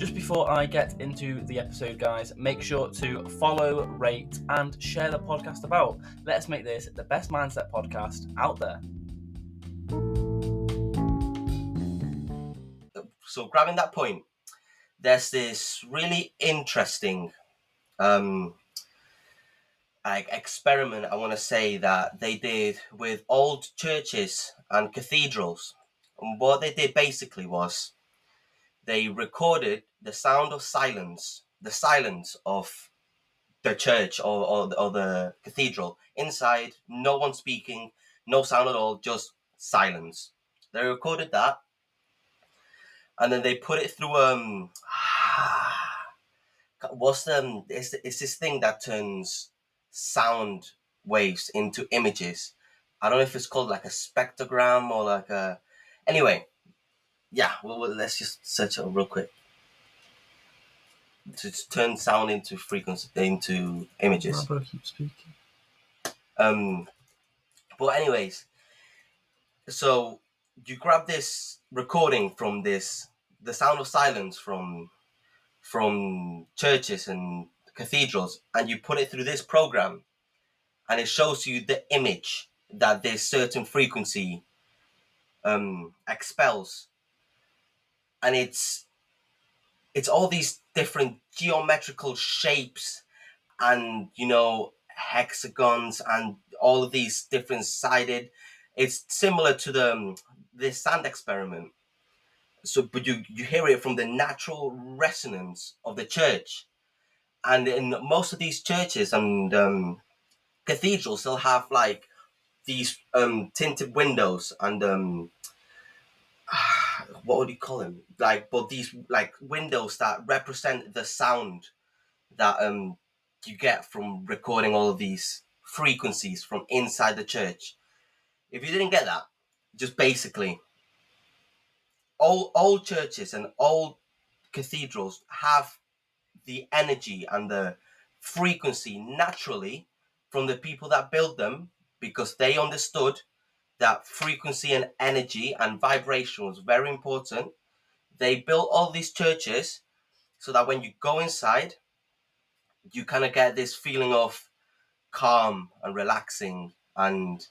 Just before I get into the episode, guys, make sure to follow, rate, and share the podcast about. Let's make this the best mindset podcast out there. So grabbing that point, there's this really interesting experiment, I want to say, that they did with old churches and cathedrals. And what they did basically was they recorded the sound of silence, the silence of the church or the cathedral. Inside, no one speaking, no sound at all, just silence. They recorded that, and then they put it through it's this thing that turns sound waves into images. I don't know if it's called like a spectrogram or like a... Anyway, yeah, well, let's just search it real quick. To turn sound into frequency, into images. My brother keeps speaking. But anyways, so you grab this recording from the sound of silence from churches and cathedrals, and you put it through this program, and it shows you the image that this certain frequency expels, and it's all these different geometrical shapes and hexagons and all of these different sided. It's similar to the sand experiment. So, but you hear it from the natural resonance of the church, and in most of these churches and cathedrals, they'll have like these tinted windows and what would you call them? But these like windows that represent the sound that you get from recording all of these frequencies from inside the church. If you didn't get that, just basically, old churches and old cathedrals have the energy and the frequency naturally from the people that built them, because they understood that frequency and energy and vibration was very important. They built all these churches so that when you go inside, you kind of get this feeling of calm and relaxing and,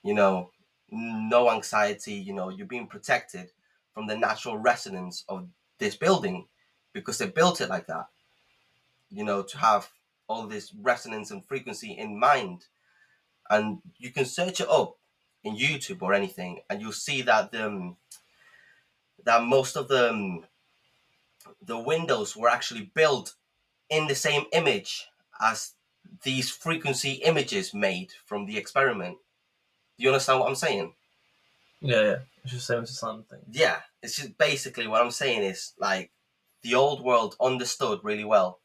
no anxiety. You're being protected from the natural resonance of this building because they built it like that, to have all this resonance and frequency in mind. And you can search it up in YouTube or anything, and you'll see that that most of the windows were actually built in the same image as these frequency images made from the experiment. Do you understand what I'm saying? Yeah. It's just same as the sound thing. Yeah, it's just basically what I'm saying is like the old world understood really well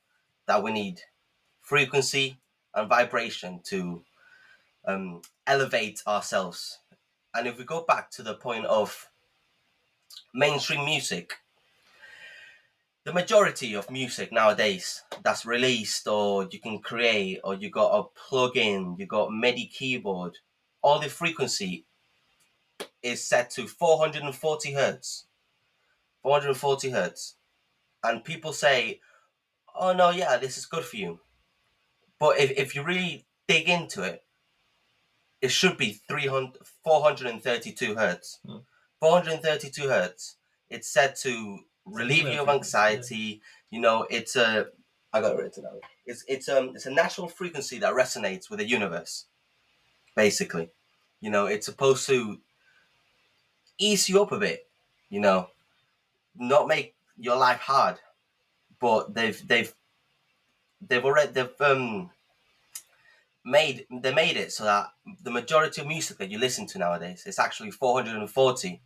that we need frequency and vibration to elevate ourselves. And if we go back to the point of mainstream music, the majority of music nowadays that's released or you can create, or you got a plug-in, you got MIDI keyboard, all the frequency is set to 440 hertz. 440 hertz. And people say, oh no, yeah, this is good for you. But if you really dig into it, it should be 432 hertz. 432 hertz. It's said to relieve you of anxiety. It's a... I got it written down. It's a natural frequency that resonates with the universe, basically. It's supposed to ease you up a bit, not make your life hard. But they've made it so that the majority of music that you listen to nowadays is actually 440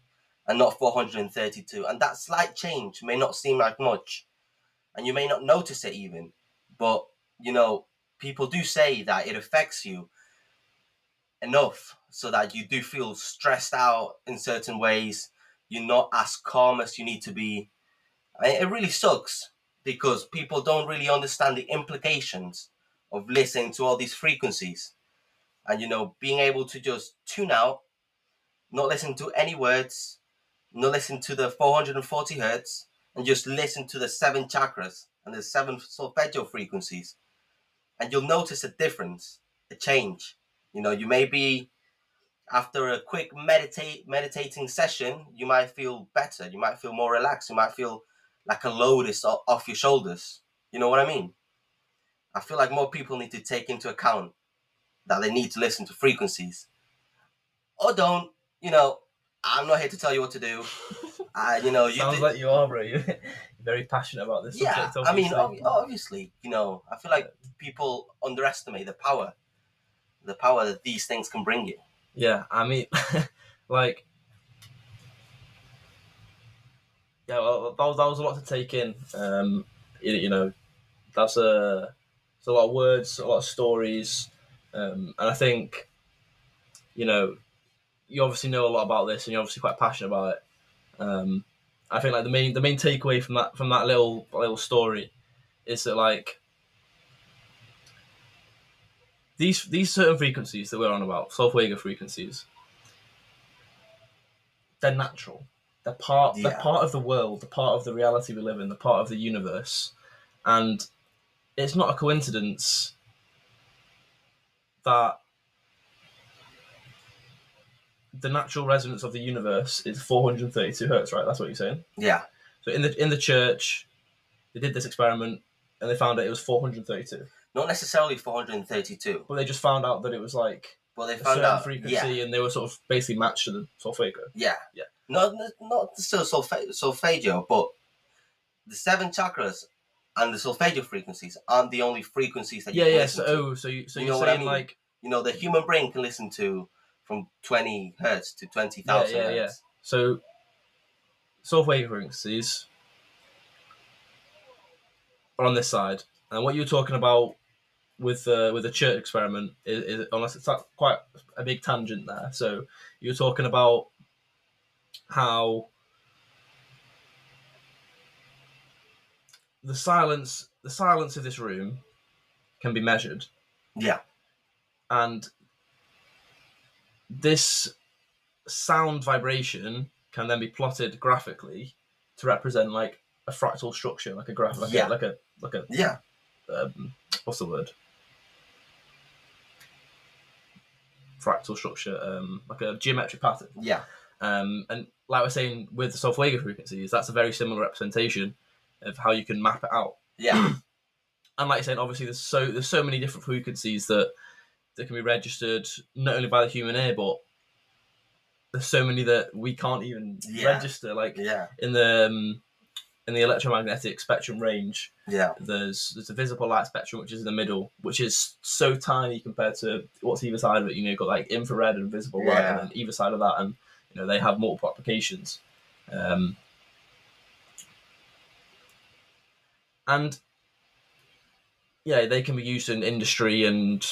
and not 432. And that slight change may not seem like much, and you may not notice it even, but people do say that it affects you enough so that you do feel stressed out in certain ways. You're not as calm as you need to be. It really sucks because people don't really understand the implications of listening to all these frequencies and being able to just tune out, not listen to any words, not listen to the 440 hertz, and just listen to the 7 chakras and the 7 solfeggio frequencies, and you'll notice a difference, a change. You may be, after a quick meditating session, you might feel better, you might feel more relaxed, you might feel like a load is off your shoulders. You know what I mean? I feel like more people need to take into account that they need to listen to frequencies. Or don't. I'm not here to tell you what to do. Sounds like you are, bro. You're very passionate about this subject. Yeah, I mean, obviously, I feel like people underestimate the power that these things can bring you. Yeah, I mean, like, yeah, well, that was a lot to take in. That's it's a lot of words, a lot of stories, and I think, you obviously know a lot about this, and you're obviously quite passionate about it. I think like the main takeaway from that little story is that like these certain frequencies that we're on about, Solfeggio frequencies, they're natural. They're part of the world, they're part of the reality we live in, they're part of the universe, and it's not a coincidence that the natural resonance of the universe is 432 hertz, right? That's what you're saying. Yeah. So in the church, they did this experiment and they found out it was 432. Not necessarily 432. But they just found out that it was like they a found certain out frequency, and they were sort of basically matched to the solfeggio. Yeah. Yeah. Not still solfeggio, but the 7 chakras and the solfeggio frequencies aren't the only frequencies that you can listen to. So you're saying I mean? Like, the human brain can listen to from 20 hertz to 20,000 hertz. Yeah. So solfeggio frequencies are on this side, and what you were talking about with the church experiment is unless it's like quite a big tangent there. So you were talking about how the silence of this room can be measured. Yeah. And this sound vibration can then be plotted graphically to represent like a fractal structure, like a graph, like a what's the word? Fractal structure, like a geometric pattern. Yeah. And like we're saying with the solfeggio frequencies, that's a very similar representation of how you can map it out. Yeah. And like I said, obviously there's so many different frequencies that can be registered not only by the human ear, but there's so many that we can't even register. Like in the electromagnetic spectrum range, there's a visible light spectrum which is in the middle, which is so tiny compared to what's either side of it. You've got like infrared and visible light, and then either side of that, and they have multiple applications. And they can be used in industry, and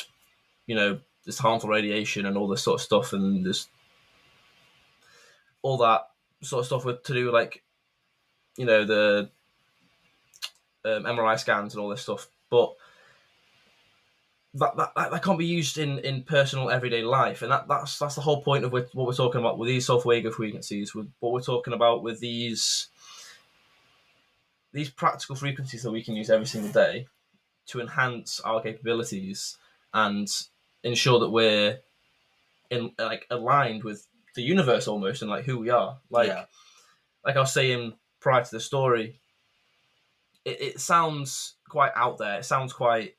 there's harmful radiation and all this sort of stuff, and there's all that sort of stuff to do with like the MRI scans and all this stuff, but that can't be used in personal everyday life, and that's the whole point of what we're talking about with these solfeggio frequencies. With what we're talking about with these practical frequencies that we can use every single day to enhance our capabilities and ensure that we're in like aligned with the universe almost, and like who we are. Like I was saying prior to the story, it sounds quite out there. It sounds quite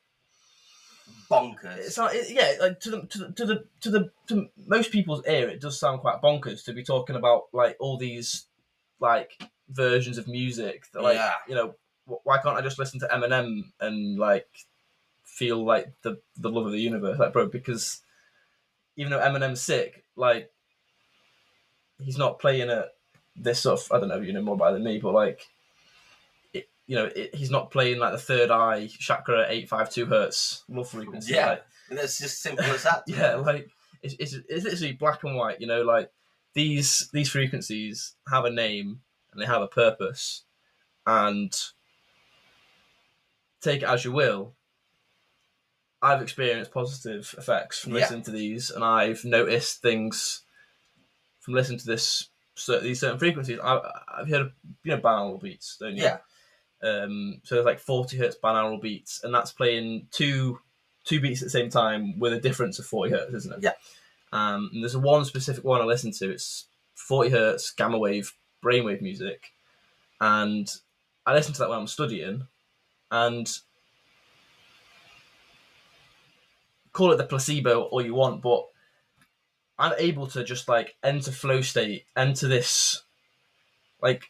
bonkers. Like to most people's ear, it does sound quite bonkers to be talking about like all these like versions of music that like why can't I just listen to Eminem and like feel like the love of the universe, like, bro? Because even though Eminem's sick, like he's not playing at this sort of, I don't know, more about it than me, but like he's not playing like the third eye chakra 852 hertz love frequency. Yeah, like, that's just simple as that. Like it's literally black and white. Like these frequencies have a name and they have a purpose, and take it as you will. I've experienced positive effects from listening to these, and I've noticed things from listening to this these certain frequencies. I've heard of, binaural beats, don't you? Yeah. So there's like 40 hertz binaural beats, and that's playing two beats at the same time with a difference of 40 hertz, isn't it? Yeah. And there's one specific one I listen to. It's 40 hertz gamma wave brainwave music, and I listen to that when I'm studying, and call it the placebo all you want, but I'm able to just like enter flow state, enter this like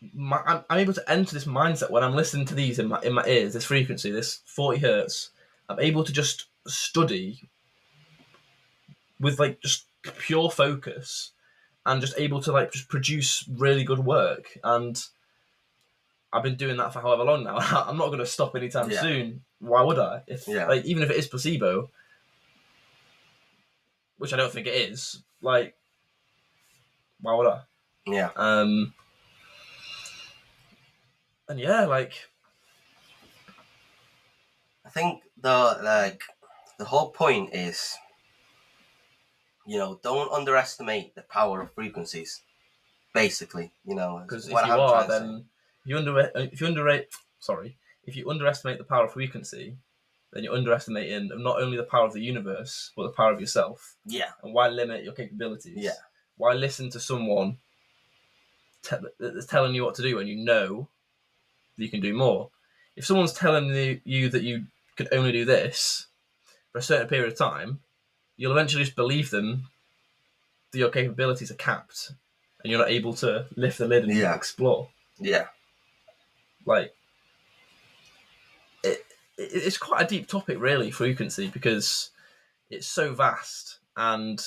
I'm able to enter this mindset when I'm listening to these in my ears, this frequency, this 40 hertz. I'm able to just study with like just pure focus and just able to like just produce really good work. And I've been doing that for however long now. I'm not going to stop anytime soon. Why would I? Like, even if it is placebo, which I don't think it is, like, why would I? Yeah. And yeah, like, I think the whole point is, don't underestimate the power of frequencies. Basically, because if you are, then if you underestimate the power of frequency, then you're underestimating not only the power of the universe, but the power of yourself. Yeah. And why limit your capabilities? Yeah. Why listen to someone that's telling you what to do when you know that you can do more? If someone's telling you that you can only do this for a certain period of time, you'll eventually just believe them that your capabilities are capped and you're not able to lift the lid and explore. Yeah. Like, it's quite a deep topic, really, frequency, because it's so vast, and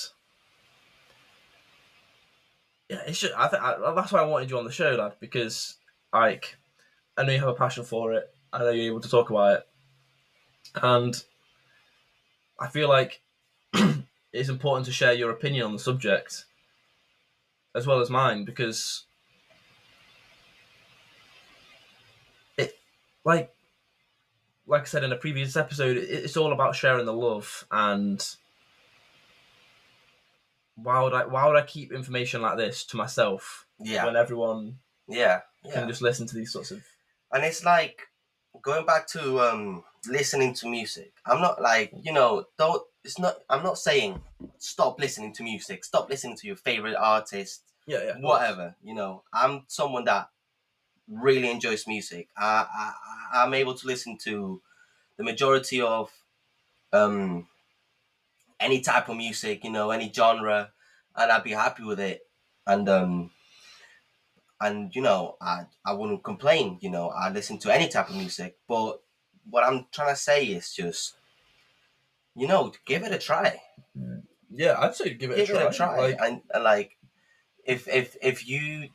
yeah, it's just, that's why I wanted you on the show, lad, because like I know you have a passion for it. I know you're able to talk about it, and I feel like it's important to share your opinion on the subject as well as mine, because it, like I said in a previous episode, it's all about sharing the love. And why would I keep information like this to myself when everyone can just listen to these sorts of... And it's like, going back to listening to music, I'm not like, I'm not saying stop listening to music, stop listening to your favorite artist, whatever. I'm someone that really enjoys music. I'm able to listen to the majority of any type of music, any genre, and I'd be happy with it. And I wouldn't complain. I listen to any type of music. But what I'm trying to say is just, give it a try. Yeah, I'd say give it a try. Like, and like, if you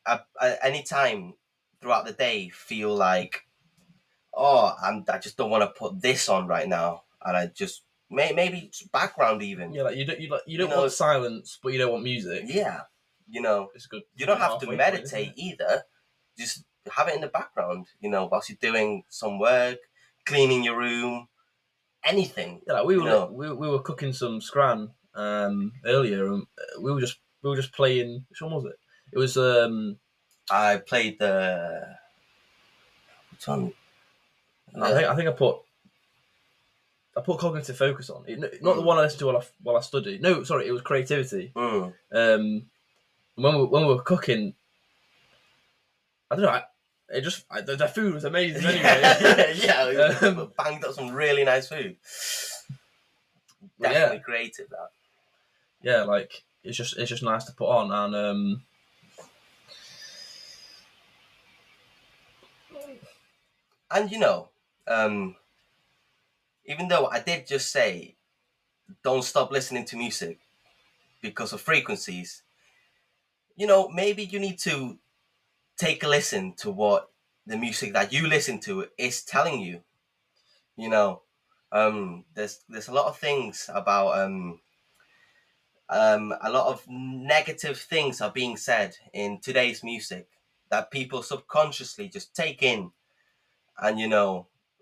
at any time throughout the day feel like, I just don't want to put this on right now, and I just maybe it's background even. Yeah, like you don't want silence, but you don't want music. Yeah, it's good. You don't have to meditate either. Just have it in the background, whilst you're doing some work, cleaning your room, anything. Yeah, like we were cooking some scran earlier, and we were just playing. Which one was it? It was I played the... Which one? I think I put cognitive focus on. Not the one I listened to while I studied. No, sorry, it was creativity. When we were cooking, I don't know. The food was amazing anyway. We banged up some really nice food. Definitely creative, that. Yeah, like it's just nice to put on, and even though I did just say don't stop listening to music because of frequencies, maybe you need to take a listen to what the music that you listen to is telling you. There's a lot of things about a lot of negative things are being said in today's music that people subconsciously just take in, and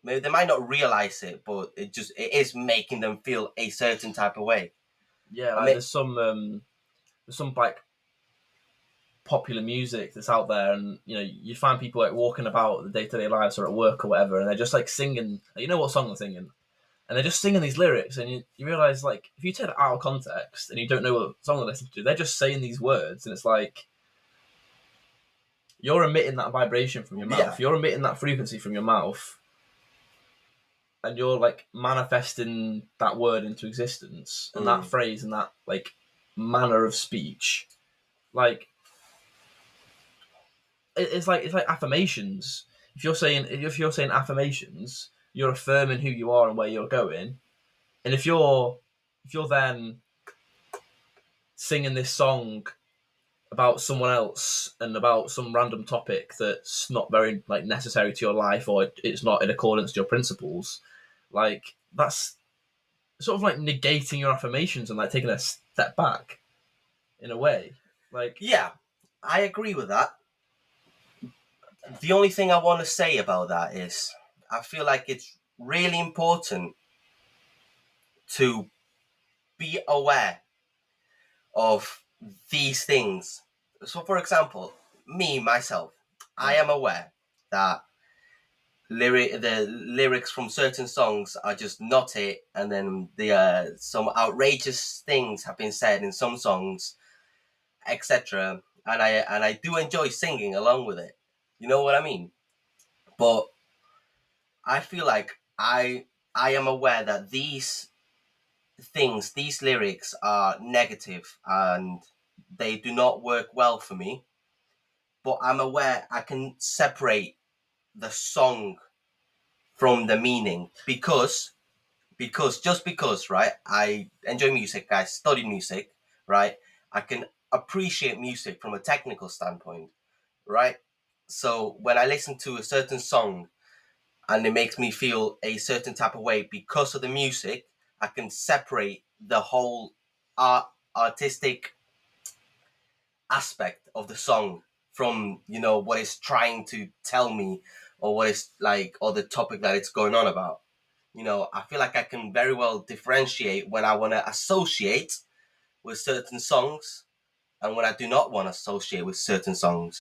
maybe they might not realize it, but it is making them feel a certain type of way. Yeah, there's some some like popular music that's out there, and you find people like walking about the day-to-day lives or at work or whatever, and they're just like singing, you know what song they're singing, and they're just singing these lyrics, and you realize, like, if you take it out of context and you don't know what song they're listening to, they're just saying these words, and it's like you're emitting that vibration from your mouth, you're emitting that frequency from your mouth, and you're like manifesting that word into existence, and that phrase and that like manner of speech, like it's like affirmations. If you're saying affirmations, you're affirming who you are and where you're going. And if you're then singing this song about someone else and about some random topic that's not very like necessary to your life, or it's not in accordance to your principles, like that's sort of like negating your affirmations and like taking a step back in a way. Like, yeah, I agree with that. The only thing I want to say about that is I feel like it's really important to be aware of these things. So, for example, myself, I am aware that the lyrics from certain songs are just not it, and then some outrageous things have been said in some songs, etc. And I do enjoy singing along with it. You know what I mean? But I feel like I am aware that these things, these lyrics are negative and they do not work well for me. But I'm aware I can separate the song from the meaning because just because, right, I enjoy music, I study music, right, I can appreciate music from a technical standpoint, right? So when I listen to a certain song and it makes me feel a certain type of way because of the music, I can separate the whole artistic aspect of the song from, what it's trying to tell me, or what it's like, or the topic that it's going on about. I feel like I can very well differentiate when I want to associate with certain songs and when I do not want to associate with certain songs.